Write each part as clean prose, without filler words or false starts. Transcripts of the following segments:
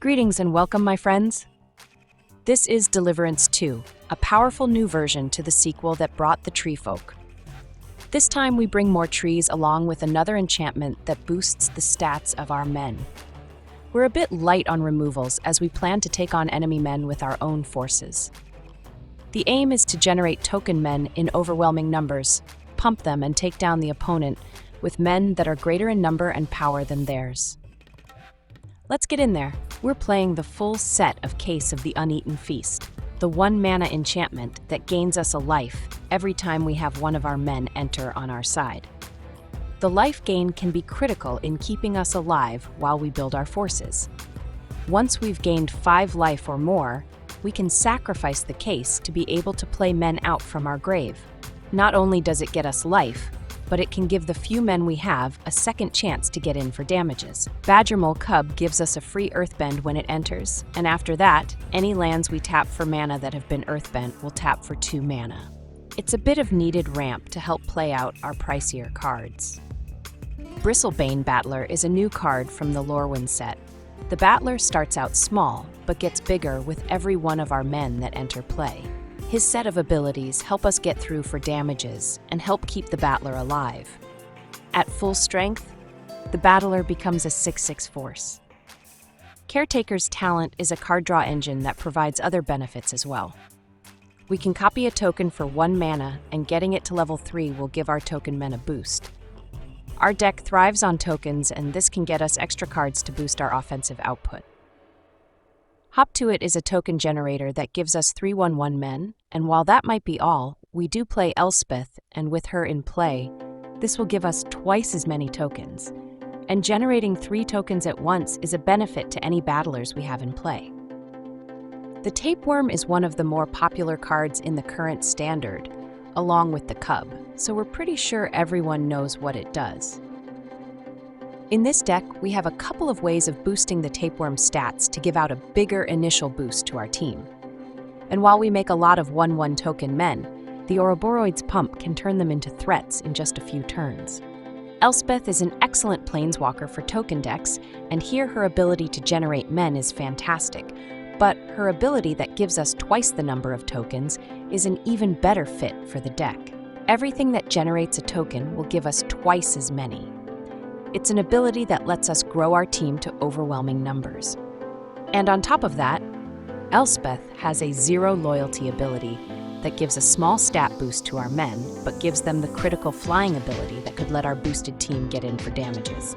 Greetings and welcome, my friends. This is Deliverance 2, a powerful new version to the sequel that brought the treefolk. This time we bring more trees along with another enchantment that boosts the stats of our men. We're a bit light on removals as we plan to take on enemy men with our own forces. The aim is to generate token men in overwhelming numbers, pump them and take down the opponent with men that are greater in number and power than theirs. Let's get in there. We're playing the full set of Case of the Uneaten Feast, the 1 mana enchantment that gains us a life every time we have one of our men enter on our side. The life gain can be critical in keeping us alive while we build our forces. Once we've gained 5 life or more, we can sacrifice the Case to be able to play men out from our grave. Not only does it get us life, but it can give the few men we have a second chance to get in for damages. Badgermole Cub gives us a free earthbend when it enters, and after that, any lands we tap for mana that have been earthbent will tap for 2 mana. It's a bit of needed ramp to help play out our pricier cards. Bristlebane Battler is a new card from the Lorwyn set. The Battler starts out small, but gets bigger with every one of our men that enter play. His set of abilities help us get through for damages and help keep the Battler alive. At full strength, the Battler becomes a 6/6 force. Caretaker's talent is a card draw engine that provides other benefits as well. We can copy a token for 1 mana, and getting it to level 3 will give our token men a boost. Our deck thrives on tokens, and this can get us extra cards to boost our offensive output. Hop to It is a token generator that gives us 3/1/1 men, and while that might be all, we do play Elspeth, and with her in play, this will give us twice as many tokens. And generating 3 tokens at once is a benefit to any battlers we have in play. The Tapeworm is one of the more popular cards in the current standard, along with the Cub, so we're pretty sure everyone knows what it does. In this deck, we have a couple of ways of boosting the Tapeworm stats to give out a bigger initial boost to our team. And while we make a lot of 1/1 token men, the Ouroboroid's pump can turn them into threats in just a few turns. Elspeth is an excellent planeswalker for token decks, and here her ability to generate men is fantastic, but her ability that gives us twice the number of tokens is an even better fit for the deck. Everything that generates a token will give us twice as many. It's an ability that lets us grow our team to overwhelming numbers. And on top of that, Elspeth has a 0 loyalty ability that gives a small stat boost to our men, but gives them the critical flying ability that could let our boosted team get in for damages.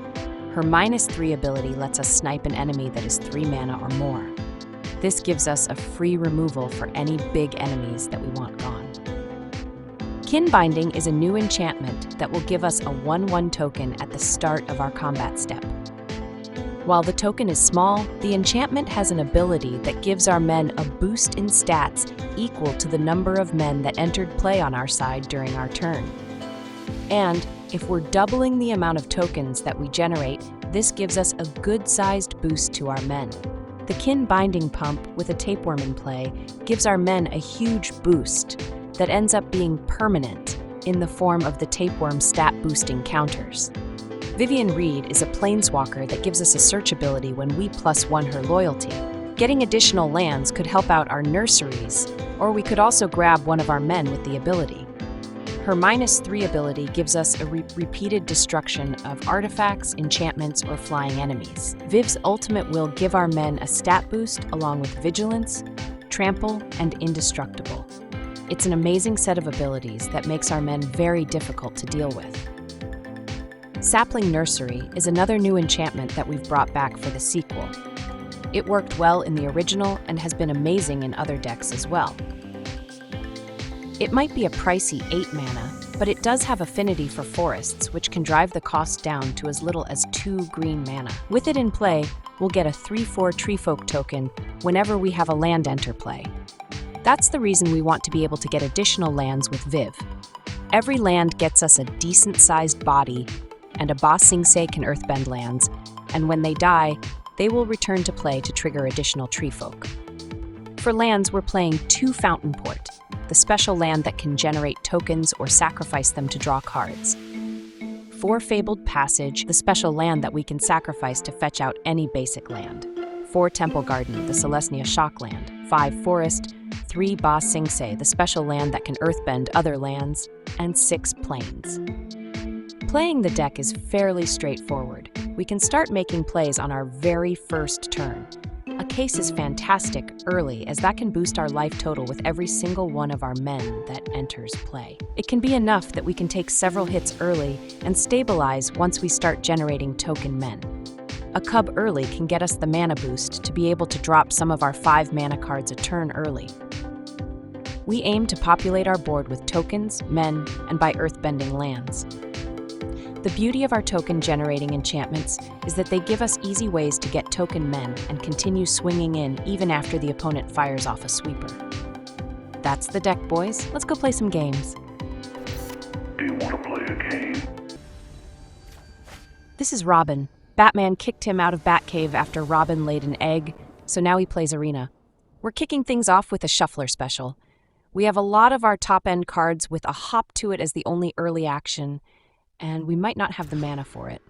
Her -3 ability lets us snipe an enemy that is 3 mana or more. This gives us a free removal for any big enemies that we want gone. Kinbinding is a new enchantment that will give us a 1/1 token at the start of our combat step. While the token is small, the enchantment has an ability that gives our men a boost in stats equal to the number of men that entered play on our side during our turn. And if we're doubling the amount of tokens that we generate, this gives us a good-sized boost to our men. The Kinbinding pump with a Tapeworm in play gives our men a huge boost that ends up being permanent in the form of the Tapeworm stat-boosting counters. Vivien Reid is a planeswalker that gives us a search ability when we +1 her loyalty. Getting additional lands could help out our nurseries, or we could also grab one of our men with the ability. Her -3 ability gives us a repeated destruction of artifacts, enchantments, or flying enemies. Viv's ultimate will give our men a stat boost along with vigilance, trample, and indestructible. It's an amazing set of abilities that makes our men very difficult to deal with. Sapling Nursery is another new enchantment that we've brought back for the sequel. It worked well in the original and has been amazing in other decks as well. It might be a pricey 8 mana, but it does have affinity for forests, which can drive the cost down to as little as 2 green mana. With it in play, we'll get a 3/4 treefolk token whenever we have a land enter play. That's the reason we want to be able to get additional lands with Viv. Every land gets us a decent-sized body, and a Ba Sing Se can earthbend lands, and when they die, they will return to play to trigger additional treefolk. For lands, we're playing 2 Fountainport, the special land that can generate tokens or sacrifice them to draw cards. 4 Fabled Passage, the special land that we can sacrifice to fetch out any basic land. 4 Temple Garden, the Selesnya Shockland, 5 Forest, 3 Ba Sing Se, the special land that can earthbend other lands, and 6 Plains. Playing the deck is fairly straightforward. We can start making plays on our very first turn. A case is fantastic early, as that can boost our life total with every single one of our men that enters play. It can be enough that we can take several hits early and stabilize once we start generating token men. A cub early can get us the mana boost to be able to drop some of our 5 mana cards a turn early. We aim to populate our board with tokens, men, and by earthbending lands. The beauty of our token-generating enchantments is that they give us easy ways to get token men and continue swinging in even after the opponent fires off a sweeper. That's the deck, boys. Let's go play some games. Do you want to play a game? This is Robin. Batman kicked him out of Batcave after Robin laid an egg, so now he plays Arena. We're kicking things off with a Shuffler special. We have a lot of our top-end cards with a hop to it as the only early action, and we might not have the mana for it.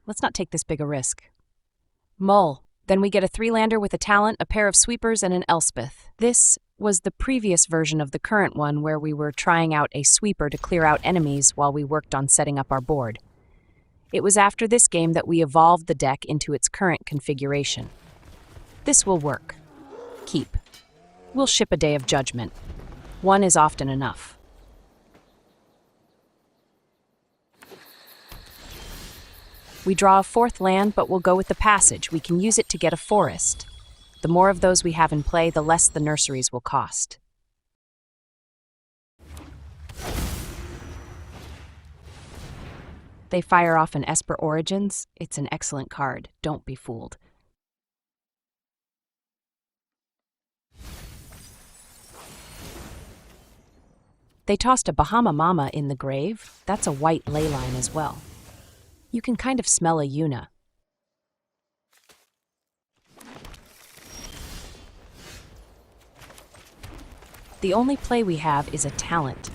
Let's not take this big a risk. Mull. Then we get a 3-lander with a talent, a pair of sweepers, and an Elspeth. This was the previous version of the current one where we were trying out a sweeper to clear out enemies while we worked on setting up our board. It was after this game that we evolved the deck into its current configuration. This will work. Keep. We'll ship a Day of Judgment. One is often enough. We draw a 4th land, but we'll go with the Passage. We can use it to get a forest. The more of those we have in play, the less the nurseries will cost. They fire off an Esper Origins. It's an excellent card. Don't be fooled. They tossed a Bahama Mama in the grave. That's a white leyline as well. You can kind of smell a Yuna. The only play we have is a talent.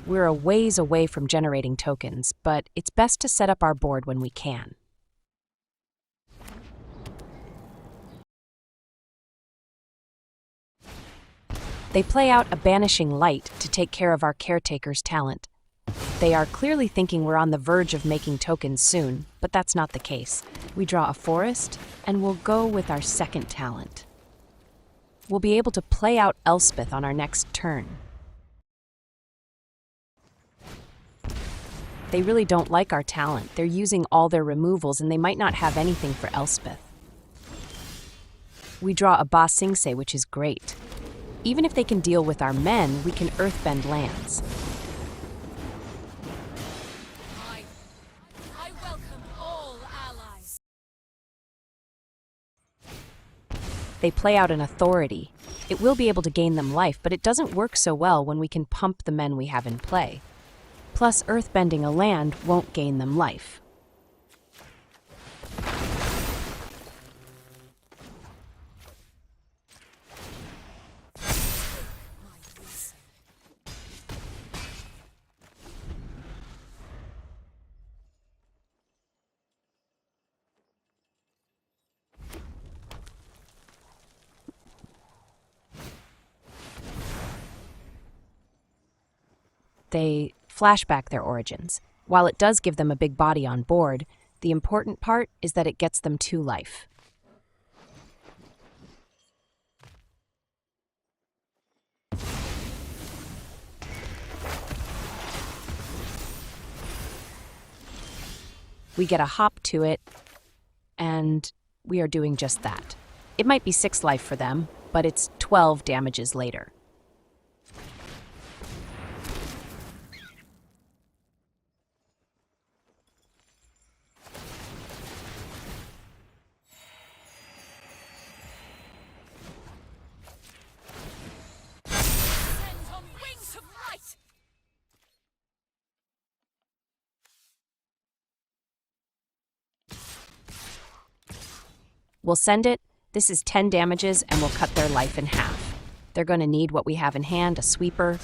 We're a ways away from generating tokens, but it's best to set up our board when we can. They play out a Banishing Light to take care of our Caretaker's talent. They are clearly thinking we're on the verge of making tokens soon, but that's not the case. We draw a forest, and we'll go with our 2nd talent. We'll be able to play out Elspeth on our next turn. They really don't like our talent. They're using all their removals, and they might not have anything for Elspeth. We draw a Ba Sing Se, which is great. Even if they can deal with our men, we can earthbend lands. I welcome all allies. They play out an Authority. It will be able to gain them life, but it doesn't work so well when we can pump the men we have in play. Plus, earthbending a land won't gain them life. They flashback their origins. While it does give them a big body on board, the important part is that it gets them 2 life. We get a hop to it, and we are doing just that. It might be 6 life for them, but it's 12 damages later. We'll send it. This is 10 damages, and we'll cut their life in half. They're going to need what we have in hand, a sweeper.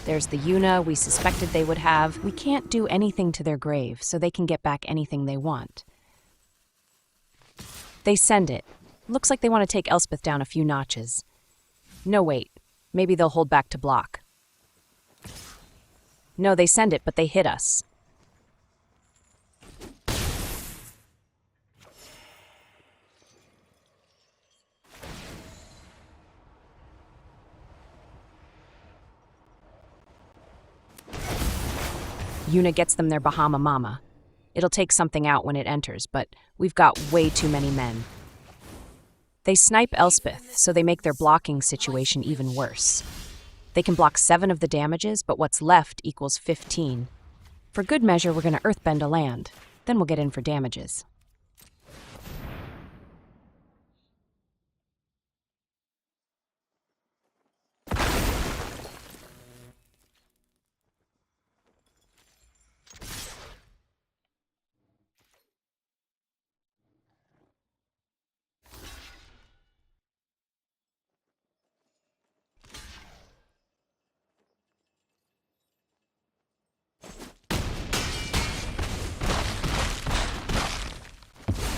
There's the Yuna we suspected they would have. We can't do anything to their grave, so they can get back anything they want. They send it. Looks like they want to take Elspeth down a few notches. No, wait. Maybe they'll hold back to block. No, they send it, but they hit us. Yuna gets them their Bahama Mama. It'll take something out when it enters, but we've got way too many men. They snipe Elspeth, so they make their blocking situation even worse. They can block 7 of the damages, but what's left equals 15. For good measure, we're going to earthbend a land. Then we'll get in for damages.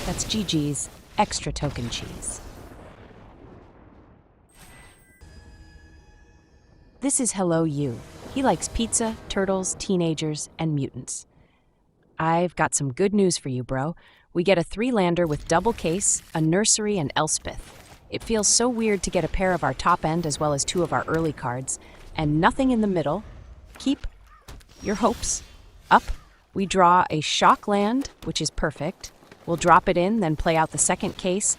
That's GG's extra token cheese. This is Hello You. He likes pizza, turtles, teenagers, and mutants. I've got some good news for you, bro. We get a 3-lander with double case, a nursery, and Elspeth. It feels so weird to get a pair of our top end as well as 2 of our early cards, and nothing in the middle. Keep your hopes up. We draw a shock land, which is perfect. We'll drop it in, then play out the second case.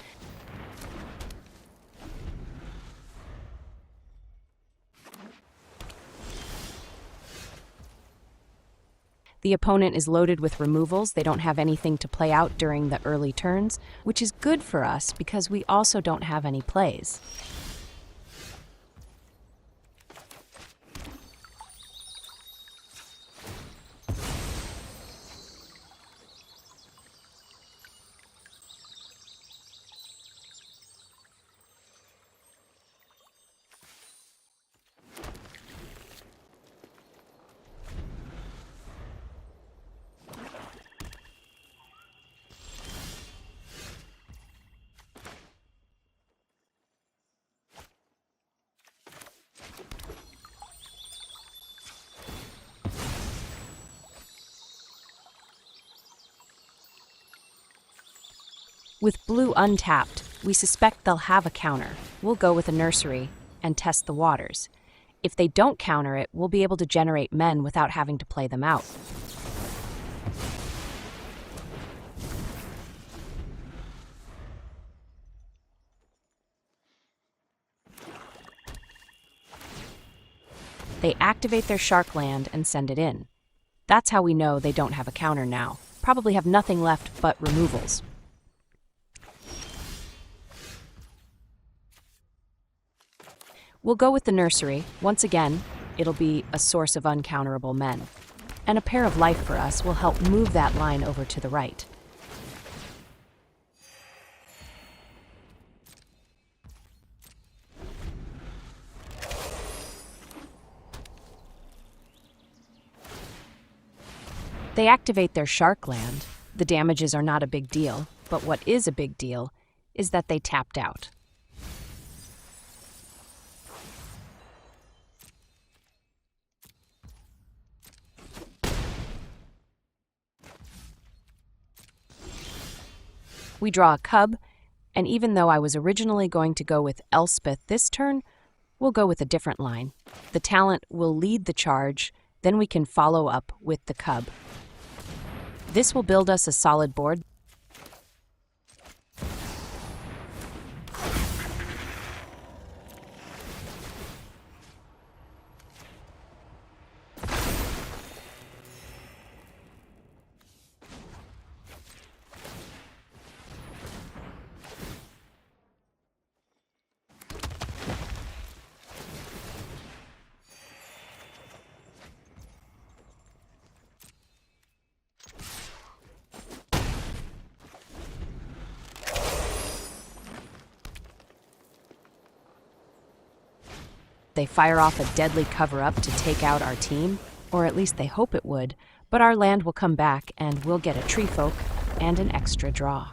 The opponent is loaded with removals. They don't have anything to play out during the early turns, which is good for us because we also don't have any plays. With blue untapped, we suspect they'll have a counter. We'll go with a nursery and test the waters. If they don't counter it, we'll be able to generate men without having to play them out. They activate their shark land and send it in. That's how we know they don't have a counter now. Probably have nothing left but removals. We'll go with the nursery. Once again, it'll be a source of uncounterable men. And a pair of life for us will help move that line over to the right. They activate their shark land. The damages are not a big deal, but what is a big deal is that they tapped out. We draw a cub, and even though I was originally going to go with Elspeth this turn, we'll go with a different line. The talent will lead the charge, then we can follow up with the cub. This will build us a solid board. They fire off a deadly cover-up to take out our team, or at least they hope it would, but our land will come back and we'll get a treefolk and an extra draw.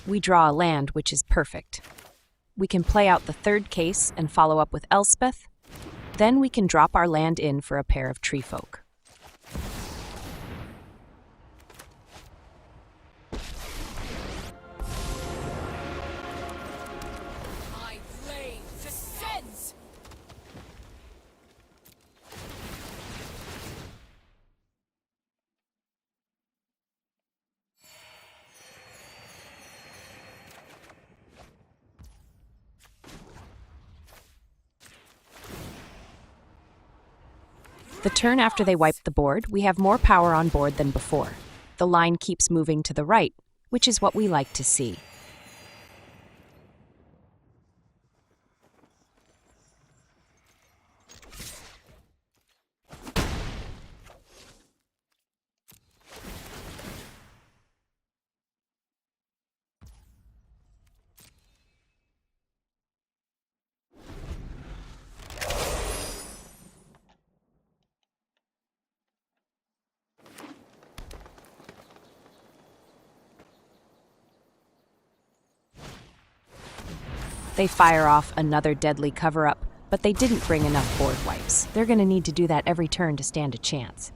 We draw a land, which is perfect. We can play out the third case and follow up with Elspeth. Then we can drop our land in for a pair of treefolk. My blade descends! The turn after they wipe the board, we have more power on board than before. The line keeps moving to the right, which is what we like to see. They fire off another deadly cover-up, but they didn't bring enough board wipes. They're going to need to do that every turn to stand a chance.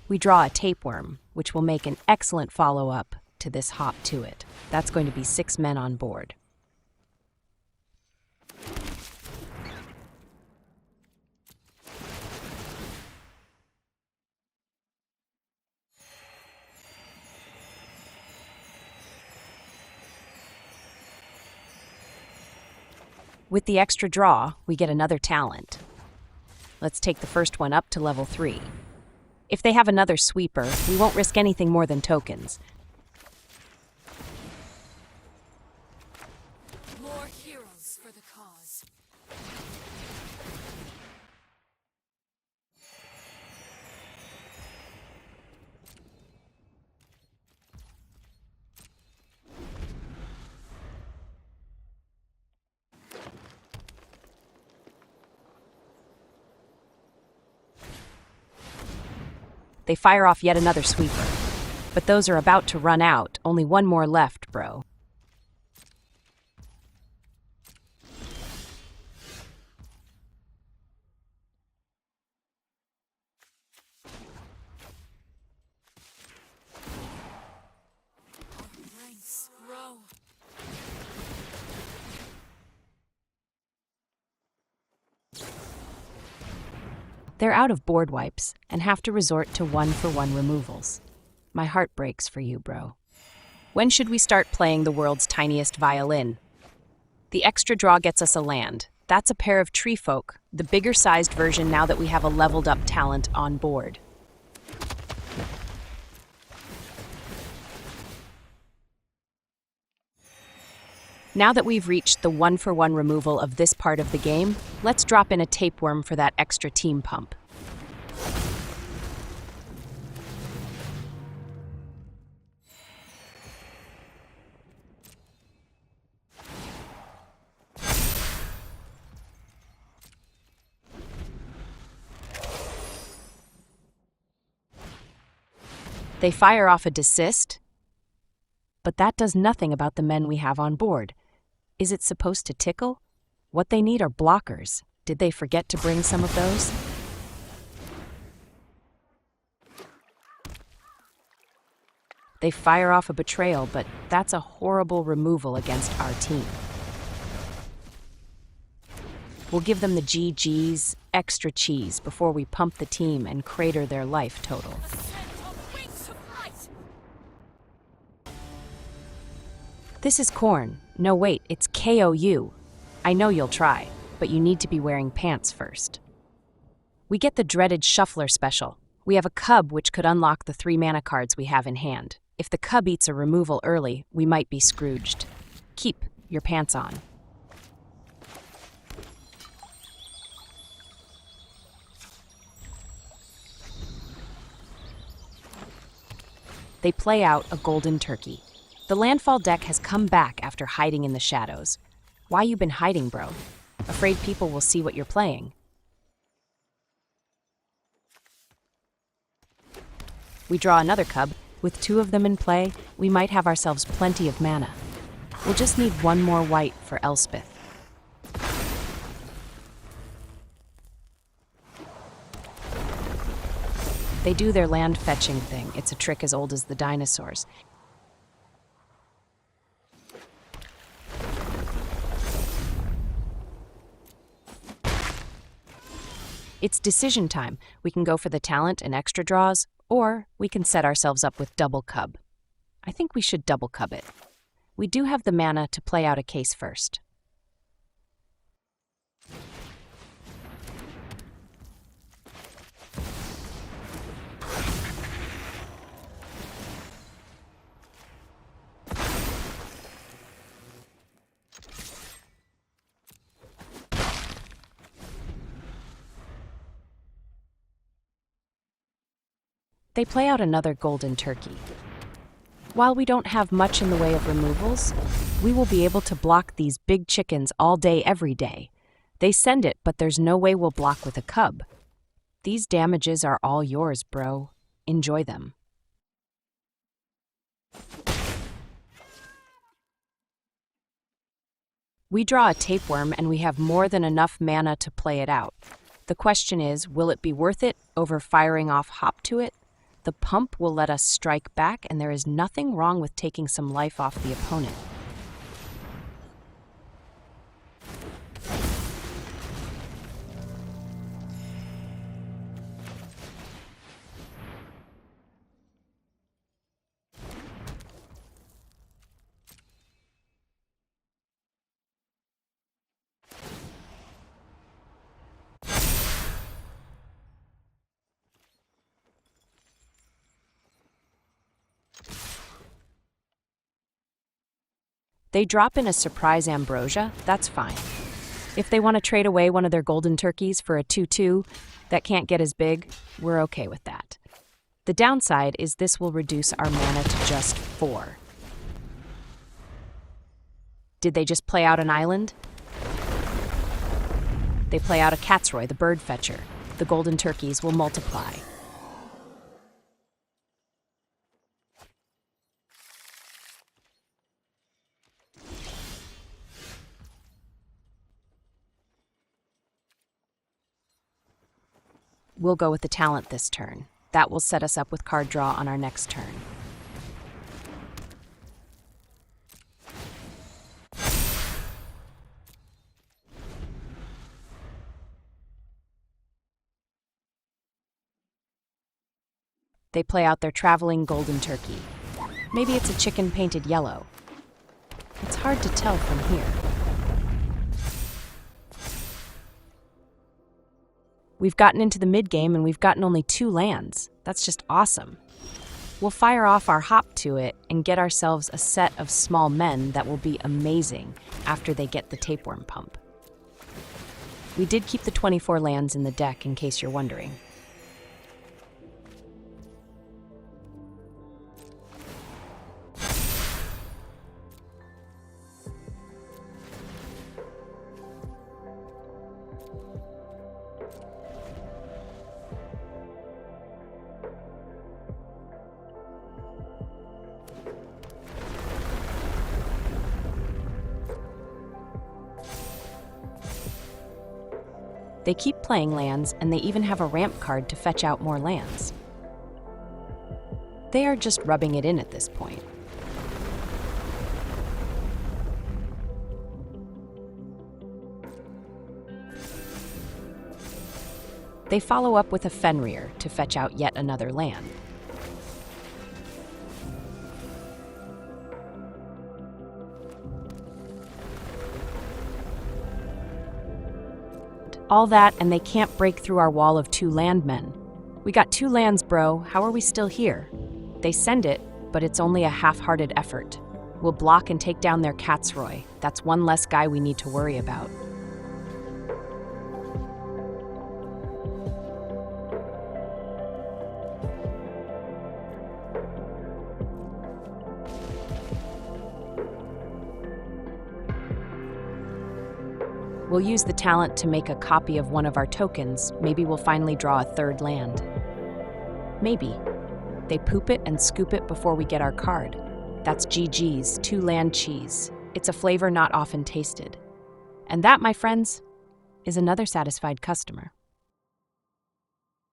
We draw a tapeworm, which will make an excellent follow-up to this hop to it. That's going to be 6 men on board. With the extra draw, we get another talent. Let's take the first one up to level 3. If they have another sweeper, we won't risk anything more than tokens. More heroes for the cause. They fire off yet another sweeper. But those are about to run out. Only one more left, bro. Ranks grow. They're out of board wipes and have to resort to 1-for-1 removals. My heart breaks for you, bro. When should we start playing the world's tiniest violin? The extra draw gets us a land. That's a pair of treefolk, the bigger-sized version now that we have a leveled-up talent on board. Now that we've reached the 1-for-1 removal of this part of the game, let's drop in a tapeworm for that extra team pump. They fire off a desist, but that does nothing about the men we have on board. Is it supposed to tickle? What they need are blockers. Did they forget to bring some of those? They fire off a betrayal, but that's a horrible removal against our team. We'll give them the GG's extra cheese before we pump the team and crater their life total. Ascend on wings of light. This is corn. No, wait, it's KOU. I know you'll try, but you need to be wearing pants first. We get the dreaded Shuffler special. We have a Cub which could unlock the 3 mana cards we have in hand. If the Cub eats a removal early, we might be Scrooged. Keep your pants on. They play out a Golden Turkey. The Landfall deck has come back after hiding in the shadows. Why you been hiding, bro? Afraid people will see what you're playing. We draw another Cub. With 2 of them in play, we might have ourselves plenty of mana. We'll just need 1 more white for Elspeth. They do their land fetching thing. It's a trick as old as the dinosaurs. It's decision time. We can go for the talent and extra draws, or we can set ourselves up with double Cub. I think we should double Cub it. We do have the mana to play out a case first. They play out another Golden Turkey. While we don't have much in the way of removals, we will be able to block these big chickens all day, every day. They send it, but there's no way we'll block with a Cub. These damages are all yours, bro. Enjoy them. We draw a Tapeworm and we have more than enough mana to play it out. The question is, will it be worth it over firing off Hop to it? The pump will let us strike back, and there is nothing wrong with taking some life off the opponent. They drop in a surprise Ambrosia, that's fine. If they want to trade away one of their Golden Turkeys for a 2/2 that can't get as big, we're okay with that. The downside is this will reduce our mana to just 4. Did they just play out an island? They play out a Catsroy, the bird fetcher. The Golden Turkeys will multiply. We'll go with the talent this turn. That will set us up with card draw on our next turn. They play out their traveling Golden Turkey. Maybe it's a chicken painted yellow. It's hard to tell from here. We've gotten into the mid-game and we've gotten only 2 lands. That's just awesome. We'll fire off our Hop to it and get ourselves a set of small men that will be amazing after they get the Tapeworm pump. We did keep the 24 lands in the deck in case you're wondering. They keep playing lands, and they even have a ramp card to fetch out more lands. They are just rubbing it in at this point. They follow up with a Fenrir to fetch out yet another land. All that, and they can't break through our wall of 2 landmen. We got 2 lands, bro. How are we still here? They send it, but it's only a half-hearted effort. We'll block and take down their Catsroy. That's one less guy we need to worry about. We'll use the talent to make a copy of one of our tokens. Maybe we'll finally draw a 3rd land. Maybe. They poop it and scoop it before we get our card. That's GG's, 2 land cheese. It's a flavor not often tasted. And that, my friends, is another satisfied customer.